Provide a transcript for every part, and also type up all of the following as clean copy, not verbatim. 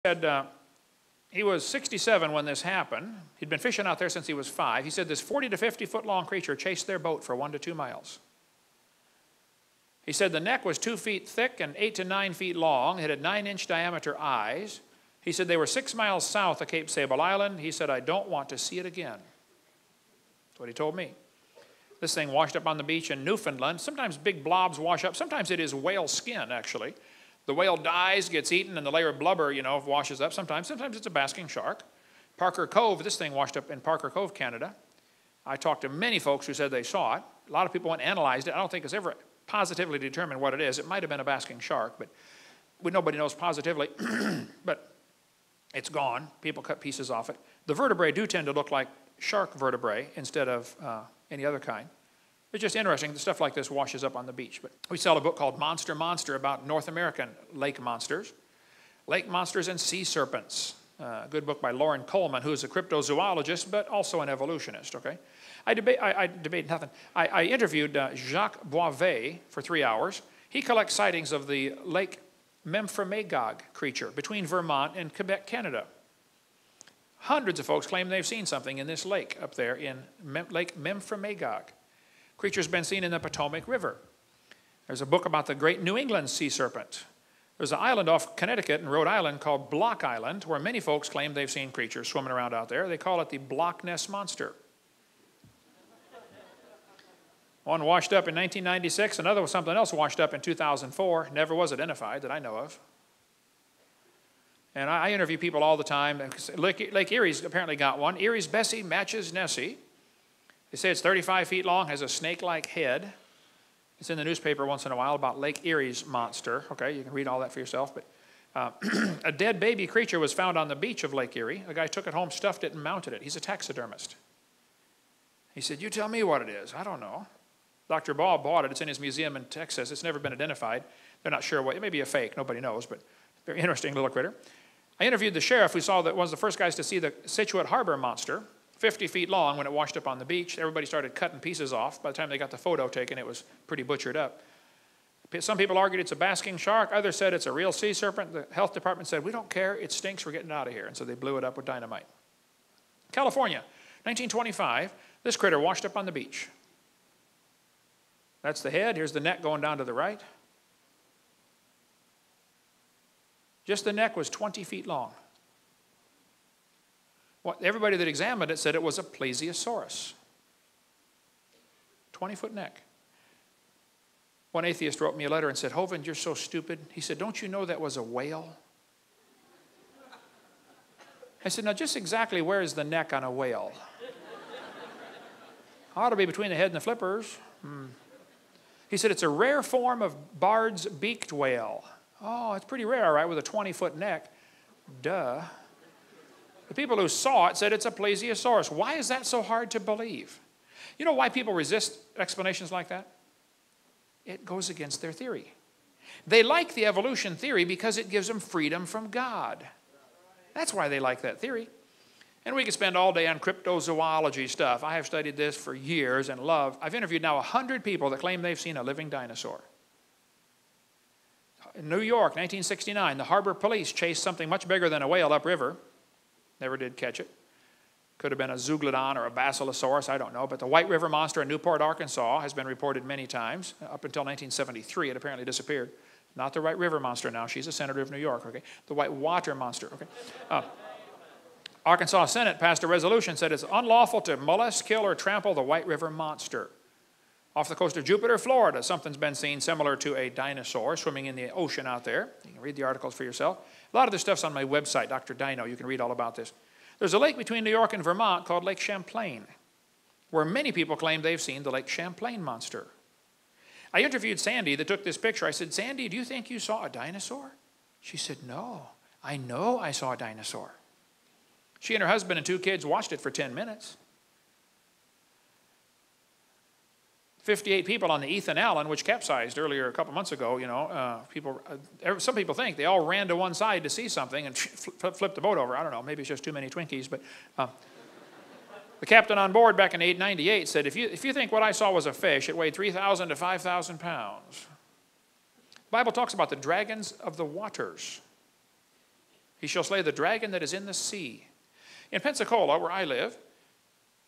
said he was 67 when this happened. He'd been fishing out there since he was 5. He said this 40 to 50 foot long creature chased their boat for 1 to 2 miles. He said the neck was 2 feet thick and 8 to 9 feet long. It had 9-inch diameter eyes. He said they were 6 miles south of Cape Sable Island. He said, I don't want to see it again. That's what he told me. This thing washed up on the beach in Newfoundland. Sometimes big blobs wash up. Sometimes it is whale skin, actually. The whale dies, gets eaten, and the layer of blubber, washes up. Sometimes it's a basking shark. Parker Cove, this thing washed up in Parker Cove, Canada. I talked to many folks who said they saw it. A lot of people went and analyzed it. I don't think it's ever positively determined what it is. It might have been a basking shark, but nobody knows positively. But it's gone. People cut pieces off it. The vertebrae do tend to look like shark vertebrae instead of any other kind. It's just interesting. Stuff like this washes up on the beach. But we sell a book called Monster Monster about North American lake monsters and sea serpents. A good book by Lauren Coleman, who is a cryptozoologist, but also an evolutionist, okay? I interviewed Jacques Boivet for 3 hours. He collects sightings of the Lake Memphremagog creature between Vermont and Quebec, Canada. Hundreds of folks claim they've seen something in this lake up there in Lake Memphremagog. Creature's been seen in the Potomac River. There's a book about the great New England sea serpent. There's an island off Connecticut and Rhode Island called Block Island, where many folks claim they've seen creatures swimming around out there. They call it the Block Ness Monster. One washed up in 1996, another was something else washed up in 2004, never was identified that I know of. And I interview people all the time. Lake Erie's apparently got one. Erie's Bessie matches Nessie. They say it's 35 feet long, has a snake-like head. It's in the newspaper once in a while about Lake Erie's monster. Okay, you can read all that for yourself. But a dead baby creature was found on the beach of Lake Erie. A guy took it home, stuffed it, and mounted it. He's a taxidermist. He said, you tell me what it is. I don't know. Dr. Ball bought it. It's in his museum in Texas. It's never been identified. They're not sure what. It may be a fake. Nobody knows, but very interesting little critter. I interviewed the sheriff who saw that one of the first guys to see the Scituate Harbor monster, 50 feet long when it washed up on the beach. Everybody started cutting pieces off. By the time they got the photo taken, it was pretty butchered up. Some people argued it's a basking shark. Others said it's a real sea serpent. The health department said, we don't care. It stinks. We're getting it out of here. And so they blew it up with dynamite. California, 1925, this critter washed up on the beach. That's the head. Here's the neck going down to the right. Just the neck was 20 feet long. Everybody that examined it said it was a plesiosaurus. 20-foot neck. One atheist wrote me a letter and said, Hovind, you're so stupid. He said, don't you know that was a whale? I said, now just exactly where is the neck on a whale? Ought to be between the head and the flippers. He said, it's a rare form of Bard's beaked whale. Oh, it's pretty rare, all right, with a 20-foot neck. Duh. The people who saw it said it's a plesiosaurus. Why is that so hard to believe? You know why people resist explanations like that? It goes against their theory. They like the evolution theory because it gives them freedom from God. That's why they like that theory. And we could spend all day on cryptozoology stuff. I have studied this for years and love. I've interviewed now 100 people that claim they've seen a living dinosaur. In New York, 1969, the harbor police chased something much bigger than a whale upriver. Never did catch it. Could have been a zeuglodon or a basilosaurus, I don't know. But the White River monster in Newport, Arkansas has been reported many times. Up until 1973, it apparently disappeared. Not the White River monster now. She's a senator of New York, okay? The white water monster, okay? Arkansas Senate passed a resolution that said it's unlawful to molest, kill, or trample the White River monster. Off the coast of Jupiter, Florida, something's been seen similar to a dinosaur swimming in the ocean out there. You can read the articles for yourself. A lot of this stuff's on my website, Dr. Dino. You can read all about this. There's a lake between New York and Vermont called Lake Champlain, where many people claim they've seen the Lake Champlain monster. I interviewed Sandy that took this picture. I said, Sandy, do you think you saw a dinosaur? She said, no, I know I saw a dinosaur. She and her husband and 2 kids watched it for 10 minutes. 58 people on the Ethan Allen, which capsized earlier a couple months ago, some people think they all ran to one side to see something and flipped the boat over. I don't know, maybe it's just too many Twinkies, but the captain on board back in 1898 said, if you think what I saw was a fish, it weighed 3,000 to 5,000 pounds. The Bible talks about the dragons of the waters. He shall slay the dragon that is in the sea. In Pensacola, where I live,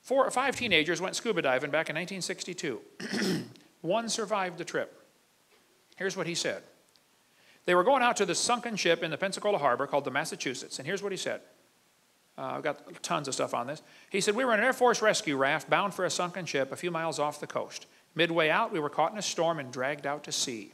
4 or 5 teenagers went scuba diving back in 1962. One survived the trip. Here's what he said. They were going out to this sunken ship in the Pensacola harbor called the Massachusetts, and here's what he said. I've got tons of stuff on this. He said, we were in an Air Force rescue raft bound for a sunken ship a few miles off the coast. Midway out, we were caught in a storm and dragged out to sea.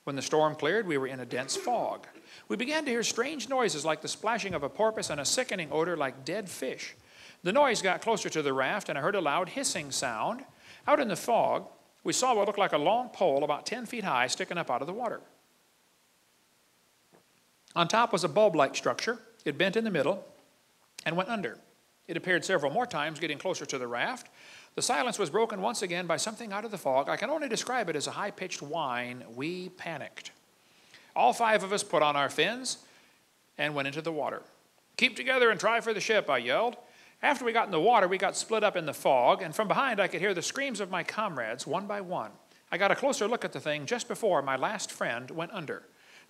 When the storm cleared, we were in a dense fog. We began to hear strange noises like the splashing of a porpoise and a sickening odor like dead fish. The noise got closer to the raft, and I heard a loud hissing sound. Out in the fog, we saw what looked like a long pole about 10 feet high sticking up out of the water. On top was a bulb-like structure. It bent in the middle and went under. It appeared several more times, getting closer to the raft. The silence was broken once again by something out of the fog. I can only describe it as a high-pitched whine. We panicked. All 5 of us put on our fins and went into the water. Keep together and try for the ship, I yelled. After we got in the water, we got split up in the fog, and from behind I could hear the screams of my comrades one by one. I got a closer look at the thing just before my last friend went under.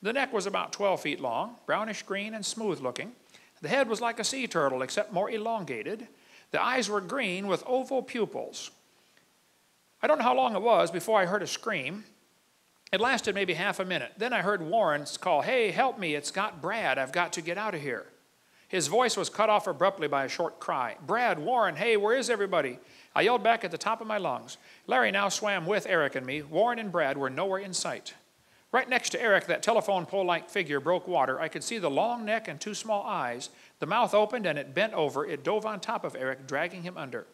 The neck was about 12 feet long, brownish green and smooth looking. The head was like a sea turtle, except more elongated. The eyes were green with oval pupils. I don't know how long it was before I heard a scream. It lasted maybe half a minute. Then I heard Warren call, hey, help me, it's got Brad. I've got to get out of here. His voice was cut off abruptly by a short cry. Brad, Warren, hey, where is everybody? I yelled back at the top of my lungs. Larry now swam with Eric and me. Warren and Brad were nowhere in sight. Right next to Eric, that telephone pole-like figure broke water. I could see the long neck and 2 small eyes. The mouth opened and it bent over. It dove on top of Eric, dragging him under.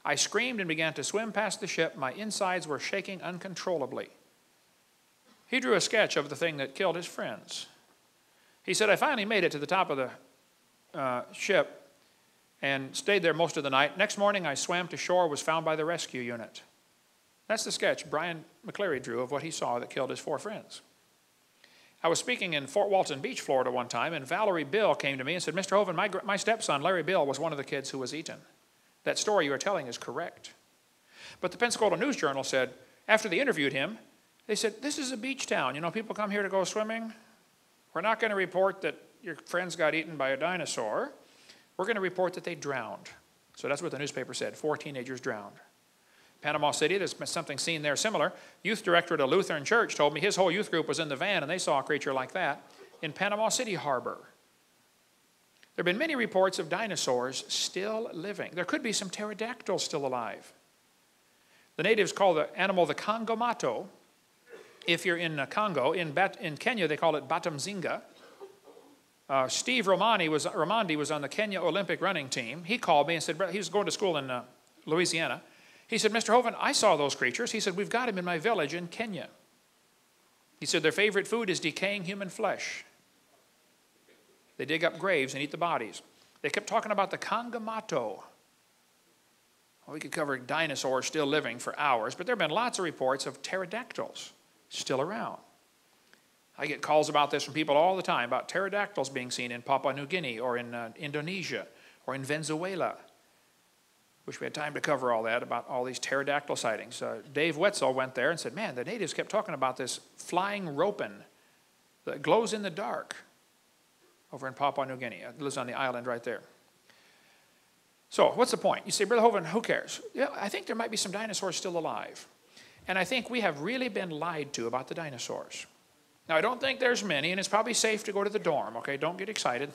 I screamed and began to swim past the ship. My insides were shaking uncontrollably. He drew a sketch of the thing that killed his friends. He said, I finally made it to the top of the ship and stayed there most of the night. Next morning, I swam to shore, was found by the rescue unit. That's the sketch Brian McCleary drew of what he saw that killed his 4 friends. I was speaking in Fort Walton Beach, Florida one time, and Valerie Bill came to me and said, Mr. Hovind, my stepson, Larry Bill, was one of the kids who was eaten. That story you are telling is correct. But the Pensacola News Journal said, after they interviewed him, they said, this is a beach town. You know, people come here to go swimming. We're not going to report that your friends got eaten by a dinosaur. We're going to report that they drowned. So that's what the newspaper said, 4 teenagers drowned. Panama City, there's been something seen there similar. Youth director at a Lutheran church told me his whole youth group was in the van and they saw a creature like that in Panama City Harbor. There have been many reports of dinosaurs still living. There could be some pterodactyls still alive. The natives call the animal the Congomato. If you're in Congo, in Kenya they call it Batamzinga. Steve Romandi was on the Kenya Olympic running team. He called me and said, he was going to school in Louisiana. He said, Mr. Hovind, I saw those creatures. He said, we've got them in my village in Kenya. He said, their favorite food is decaying human flesh. They dig up graves and eat the bodies. They kept talking about the Congomato. Well, we could cover dinosaurs still living for hours, but there have been lots of reports of pterodactyls still around. I get calls about this from people all the time, about pterodactyls being seen in Papua New Guinea or in Indonesia or in Venezuela. Wish we had time to cover all that, about all these pterodactyl sightings. Dave Wetzel went there and said, man, the natives kept talking about this flying ropin that glows in the dark over in Papua New Guinea. It lives on the island right there. So what's the point? You say, Brother Hovind, who cares? Yeah, I think there might be some dinosaurs still alive. And I think we have really been lied to about the dinosaurs. Now, I don't think there's many, and it's probably safe to go to the dorm, okay? Don't get excited.